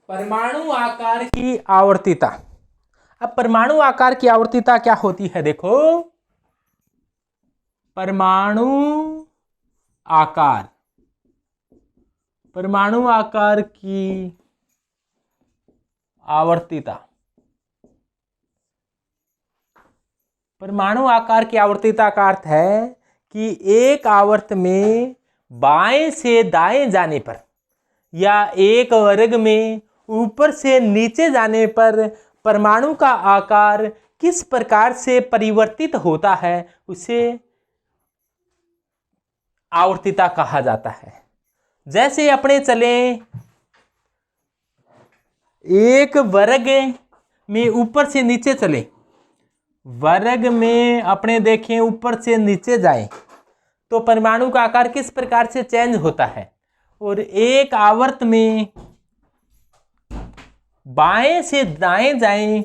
परमाणु आकार की आवर्तीता। अब परमाणु आकार की आवर्तीता क्या होती है, देखो। परमाणु आकार, परमाणु आकार की आवर्तीता, परमाणु आकार की आवर्तीता का अर्थ है कि एक आवर्त में बाएं से दाएं जाने पर या एक वर्ग में ऊपर से नीचे जाने पर परमाणु का आकार किस प्रकार से परिवर्तित होता है उसे आवर्तीता कहा जाता है। जैसे अपने चले एक वर्ग में ऊपर से नीचे चले, वर्ग में अपने देखें ऊपर से नीचे जाए तो परमाणु का आकार किस प्रकार से चेंज होता है, और एक आवर्त में बाएं से दाएं जाएं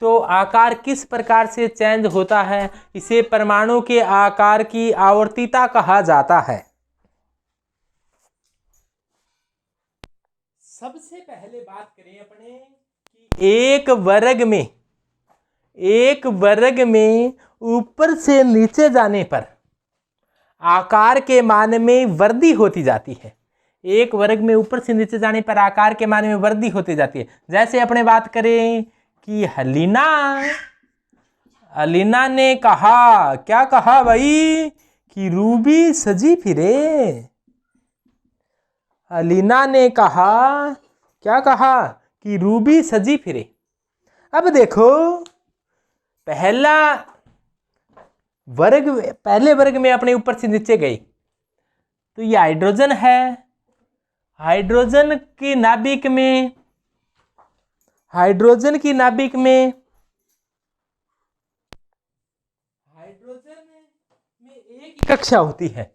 तो आकार किस प्रकार से चेंज होता है, इसे परमाणु के आकार की आवर्तीता कहा जाता है। सबसे पहले बात करें अपने कि एक वर्ग में ऊपर से नीचे जाने पर आकार के मान में वृद्धि होती जाती है। एक वर्ग में ऊपर से नीचे जाने पर आकार के मान में वृद्धि होती जाती है। जैसे अपने बात करें कि हलीना ने कहा, क्या कहा भाई, कि रूबी सजी फिरे। हलीना ने कहा, क्या कहा, कि रूबी सजी फिरे। अब देखो, पहले वर्ग में अपने ऊपर से नीचे गए तो ये हाइड्रोजन है। हाइड्रोजन की नाभिक में एक ही कक्षा होती है।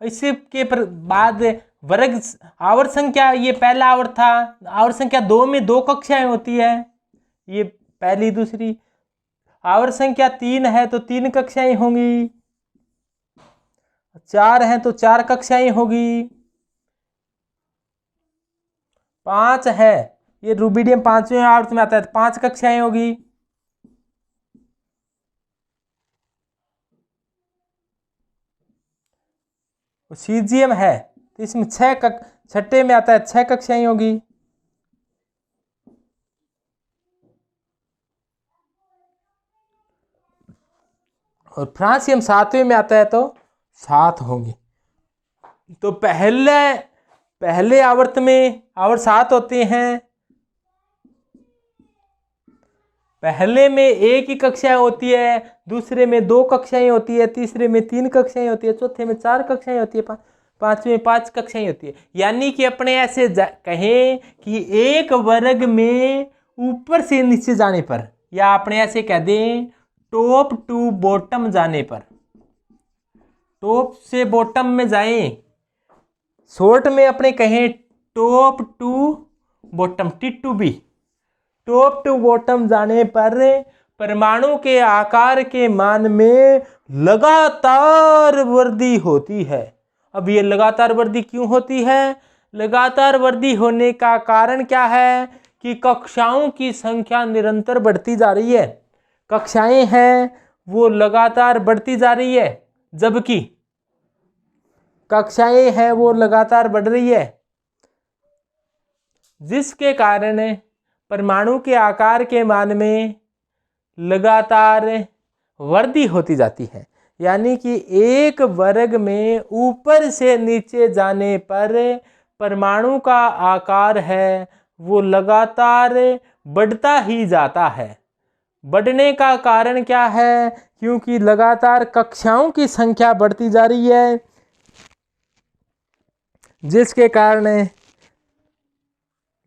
इसके बाद वर्ग आवर्त संख्या, ये पहला आवर्त था, आवर्त संख्या 2 में 2 कक्षाएं होती है, ये पहली दूसरी। आवर्त संख्या 3 है तो 3 कक्षाएं होंगी, 4 है तो 4 कक्षाएं होगी, 5 है, ये रूबिडियम 5वें आवर्त में आता है तो 5 कक्षाएं होगी। सीजियम है तो इसमें 6 में आता है 6 कक्षाएं होगी। और फ्रांसियम 7वें में आता है तो 7 होंगे। तो पहले आवर्त में आवर्त 7 होते हैं। पहले में एक ही कक्षाएं होती है, दूसरे में 2 कक्षाएं होती है, तीसरे में 3 कक्षाएं होती है, चौथे में 4 कक्षाएं होती है, पांचवें में 5 कक्षाएं होती है। यानी कि अपने ऐसे कहें कि एक वर्ग में ऊपर से नीचे जाने पर, या अपने ऐसे कह दें टॉप टू बॉटम जाने पर, टॉप से बॉटम में जाएं, शॉर्ट में अपने कहें top to bottom, T2B, top to bottom जाने पर परमाणु के आकार के मान में लगातार वृद्धि होती है। अब ये लगातार वृद्धि क्यों होती है? लगातार वृद्धि होने का कारण क्या है कि कक्षाओं की संख्या निरंतर बढ़ती जा रही है। कक्षाएं हैं वो लगातार बढ़ती जा रही है, जबकि कक्षाएं हैं वो लगातार बढ़ रही है, जिसके कारण परमाणु के आकार के मान में लगातार वृद्धि होती जाती है। यानी कि एक वर्ग में ऊपर से नीचे जाने पर परमाणु का आकार है वो लगातार बढ़ता ही जाता है। बढ़ने का कारण क्या है? क्योंकि लगातार कक्षाओं की संख्या बढ़ती जा रही है, जिसके कारण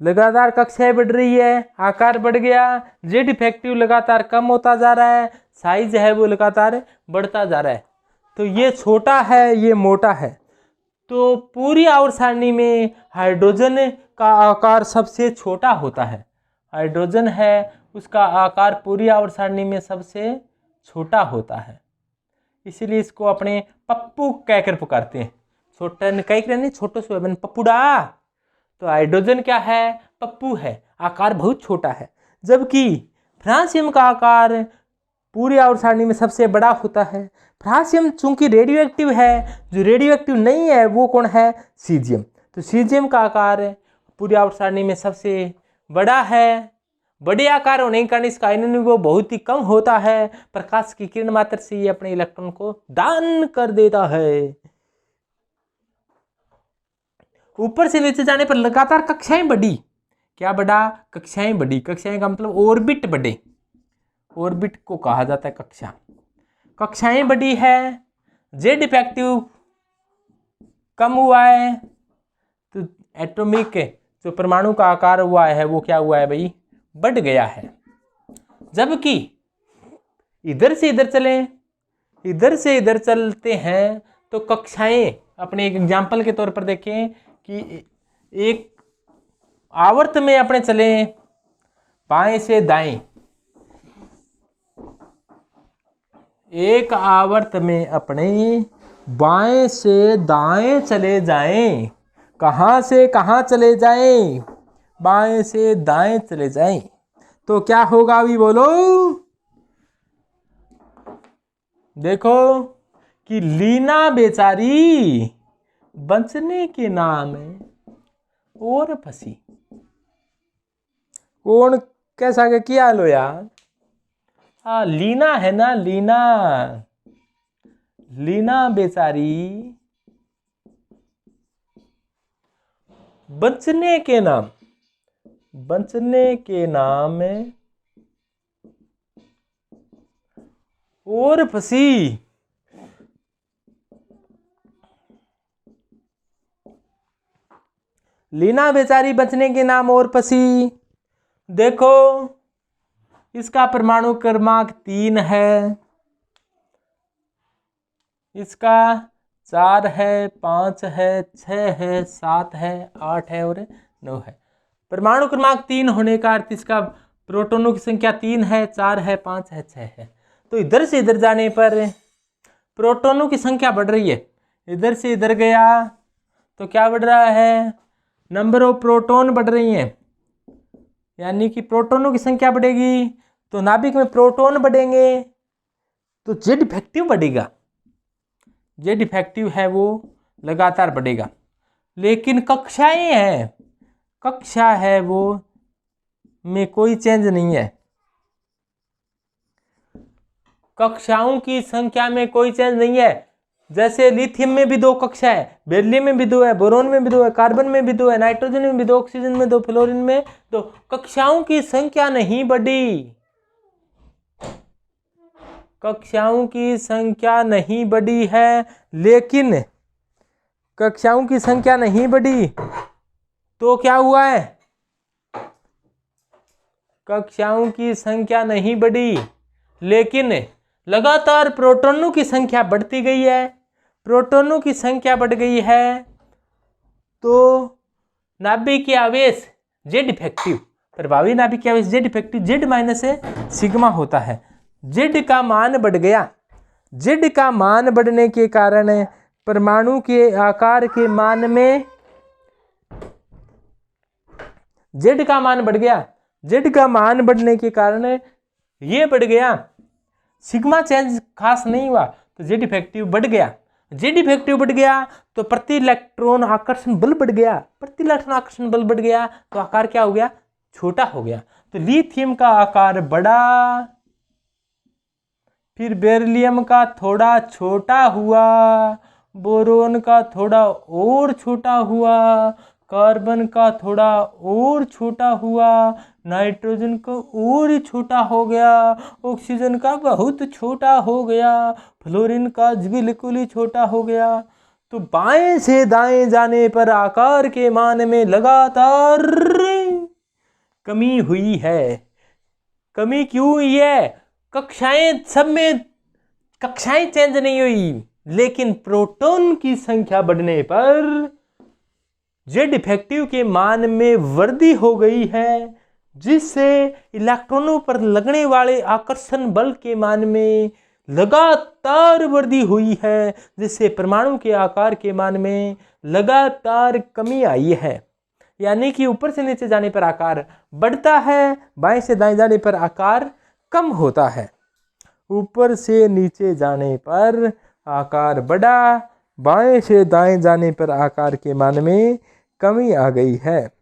लगातार कक्षाएं बढ़ रही है, आकार बढ़ गया, जेड इफेक्टिव लगातार कम होता जा रहा है, साइज है वो लगातार बढ़ता जा रहा है। तो ये छोटा है, ये मोटा है। तो पूरी आवर्त सारणी में हाइड्रोजन का आकार सबसे छोटा होता है। हाइड्रोजन है उसका आकार पूरी आवर्त सारणी में सबसे छोटा होता है, इसीलिए इसको अपने पप्पू कहकर पुकारते हैं। छोटा कई नहीं, छोटो सोयाबीन पप्पूड़ा। तो हाइड्रोजन क्या है, पप्पू है, आकार बहुत छोटा है। जबकि फ्रांसियम का आकार पूरी आवर्त सारणी में सबसे बड़ा होता है। फ्रांसियम चूंकि रेडियो एक्टिव है, जो रेडियो एक्टिव नहीं है वो कौन है, सीजियम। तो सीजियम का आकार पूरी आवर्त सारणी में सबसे बड़ा है। बड़े आकार होने के कारण इसका आयनन वो बहुत ही कम होता है। प्रकाश की किरण मात्र से ये अपने इलेक्ट्रॉन को दान कर देता है। ऊपर से नीचे जाने पर लगातार कक्षाएं बढ़ी। क्या बढ़ा, कक्षाएं बढ़ी। कक्षाएं का मतलब ऑर्बिट बढ़े, ऑर्बिट को कहा जाता है कक्षा। कक्षाएं बढ़ी है, जेड इफेक्टिव कम हुआ है, तो एटॉमिक जो परमाणु का आकार हुआ है वो क्या हुआ है भाई, बढ़ गया है। जबकि इधर से इधर चले, इधर से इधर चलते हैं तो कक्षाएं, अपने एक एग्जाम्पल के तौर पर देखें कि एक आवर्त में अपने चले बाएं से दाएं, एक आवर्त में अपने बाएं से दाएं चले जाएं। कहां से कहां चले जाएं, बाएं से दाएं चले जाएं, तो क्या होगा अभी बोलो। देखो कि लीना बेचारी बचने के नाम और फंसी। कौन कैसा के किया लो यार, हाँ लीना है ना, लीना, लीना बेचारी बचने के नाम, बचने के नाम और फंसी। लीना बेचारी बचने के नाम और फंसी। देखो इसका परमाणु क्रमांक 3 है, इसका 4 है, 5 है, 6 है, 7 है, 8 है और 9 है। परमाणु क्रमांक 3 होने का अर्थ इसका प्रोटॉनों की संख्या 3 है, 4 है, 5 है, 6 है। तो इधर से इधर जाने पर प्रोटॉनों की संख्या बढ़ रही है। इधर से इधर गया तो क्या बढ़ रहा है, नंबर ऑफ प्रोटॉन बढ़ रही हैं, यानी कि प्रोटॉनों की संख्या बढ़ेगी तो नाभिक में प्रोटॉन बढ़ेंगे तो जेड इफेक्टिव बढ़ेगा। जेड इफेक्टिव है वो लगातार बढ़ेगा। लेकिन कक्षाएं हैं, कक्षा है वो में कोई चेंज नहीं है। कक्षाओं की संख्या में कोई चेंज नहीं है। जैसे लिथियम में भी 2 कक्षा है, बेरिलियम में भी 2 है, बोरोन में भी 2 है, कार्बन में भी 2 है, नाइट्रोजन में भी 2, ऑक्सीजन में 2, फ्लोरीन में 2। कक्षाओं की संख्या नहीं बढ़ी, कक्षाओं की संख्या नहीं बढ़ी है। लेकिन कक्षाओं की संख्या नहीं बढ़ी तो क्या हुआ है, कक्षाओं की संख्या नहीं बढ़ी लेकिन लगातार प्रोटॉनों की संख्या बढ़ती गई है। प्रोटॉनों की संख्या बढ़ गई है तो नाभिकीय आवेश जेड इफेक्टिव, प्रभावी नाभिकीय आवेश Z effective Z minus sigma होता है। जेड का मान बढ़ गया। जेड का मान बढ़ने के कारण परमाणु के आकार के मान में जेड का मान बढ़ गया। जेड का मान बढ़ने के कारण ये बढ़ गया, सिग्मा चेंज खास नहीं हुआ तो जेड इफेक्टिव बढ़ गया। जेड इफेक्टिव बढ़ गया तो प्रति इलेक्ट्रॉन आकर्षण बल बढ़ गया। प्रति इलेक्ट्रॉन आकर्षण बल बढ़ गया तो आकार क्या हो गया, छोटा हो गया। तो लिथियम का आकार बढ़ा, फिर बेरिलियम का थोड़ा छोटा हुआ, बोरोन का थोड़ा और छोटा हुआ, कार्बन का थोड़ा और छोटा हुआ, नाइट्रोजन का और छोटा हो गया, ऑक्सीजन का बहुत छोटा हो गया, फ्लोरीन का बिल्कुल ही छोटा हो गया। तो बाएं से दाएं जाने पर आकार के मान में लगातार कमी हुई है। कमी क्यों हुई है, कक्षाएं सब में कक्षाएं चेंज नहीं हुई, लेकिन प्रोटॉन की संख्या बढ़ने पर जेड इफेक्टिव के मान में वृद्धि हो गई है, जिससे इलेक्ट्रॉनों पर लगने वाले आकर्षण बल के मान में लगातार वृद्धि हुई है, जिससे परमाणु के आकार के मान में लगातार कमी आई है। यानी कि ऊपर से नीचे जाने पर आकार बढ़ता है, बाएं से दाएं जाने पर आकार कम होता है। ऊपर से नीचे जाने पर आकार बढ़ा, बाएं से दाएं जाने पर आकार के मान में कमी आ गई है।